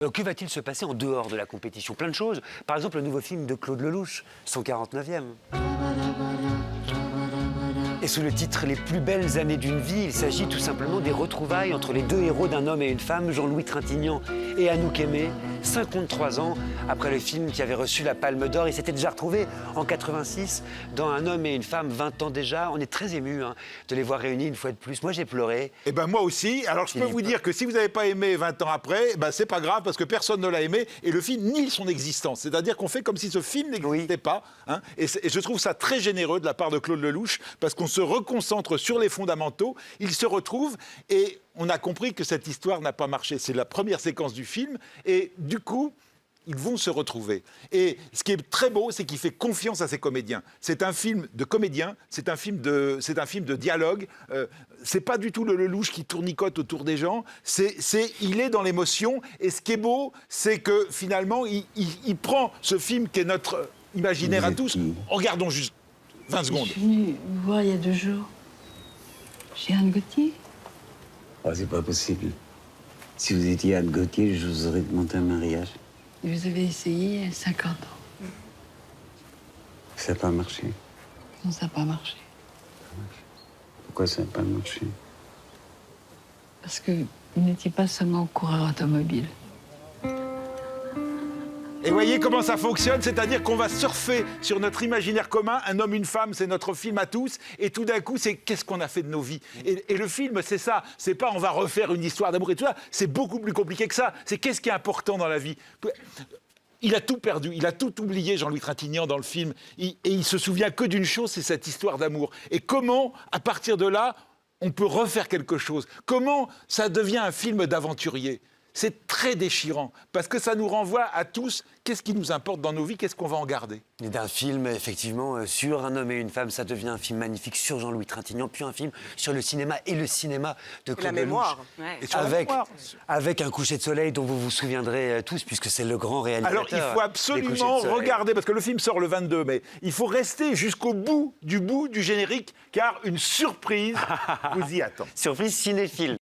Que va-t-il se passer en dehors de la compétition? Plein de choses. Par exemple, le nouveau film de Claude Lelouch, 149e. Et sous le titre « Les plus belles années d'une vie », il s'agit tout simplement des retrouvailles entre les deux héros d'un homme et une femme, Jean-Louis Trintignant et Anouk Aimée, 53 ans après le film qui avait reçu la Palme d'Or. Ils s'étaient déjà retrouvés en 86 dans Un homme et une femme, 20 ans déjà. On est très émus de les voir réunis une fois de plus. Moi, j'ai pleuré. Eh ben moi aussi. Alors, je peux vous dire que si vous n'avez pas aimé 20 ans après, ben, c'est pas grave parce que personne ne l'a aimé et le film nie son existence. C'est-à-dire qu'on fait comme si ce film n'existait pas. Hein, et je trouve ça très généreux de la part de Claude Lelouch parce qu'on se reconcentre sur les fondamentaux. Ils se retrouvent et on a compris que cette histoire n'a pas marché. C'est la première séquence du film et du coup, ils vont se retrouver. Et ce qui est très beau, c'est qu'il fait confiance à ses comédiens. C'est un film de comédiens, c'est un film de dialogue. C'est pas du tout le Lelouch qui tournicote autour des gens. Il est dans l'émotion. Et ce qui est beau, c'est que finalement, il prend ce film qui est notre imaginaire à tous. Regardons juste 20 secondes. Je suis venue vous voir il y a 2 jours. Chez Anne Gauthier. Oh, c'est pas possible. Si vous étiez Anne Gauthier, je vous aurais demandé un mariage. Vous avez essayé il y a 50 ans. Ça n'a pas marché. Non, ça n'a pas marché. Pourquoi ça n'a pas marché? Parce que vous n'étiez pas seulement coureur automobile. Et voyez comment ça fonctionne, c'est-à-dire qu'on va surfer sur notre imaginaire commun. Un homme, une femme, c'est notre film à tous. Et tout d'un coup, c'est qu'est-ce qu'on a fait de nos vies. Et le film, c'est ça. C'est pas on va refaire une histoire d'amour et tout ça. C'est beaucoup plus compliqué que ça. C'est qu'est-ce qui est important dans la vie. Il a tout perdu, il a tout oublié, Jean-Louis Trintignant, dans le film. Et il se souvient que d'une chose, c'est cette histoire d'amour. Et comment, à partir de là, on peut refaire quelque chose. Comment ça devient un film d'aventurier. C'est très déchirant, parce que ça nous renvoie à tous, qu'est-ce qui nous importe dans nos vies, qu'est-ce qu'on va en garder. Et d'un film, effectivement, sur Un homme et une femme, ça devient un film magnifique sur Jean-Louis Trintignant, puis un film sur le cinéma et le cinéma de Claude Lelouch. Ouais. Et sur la mémoire. Avec Un coucher de soleil dont vous vous souviendrez tous, puisque c'est le grand réalisateur. Alors, il faut absolument regarder, parce que le film sort le 22 mai, il faut rester jusqu'au bout du générique, car une surprise vous y attend. Surprise cinéphile.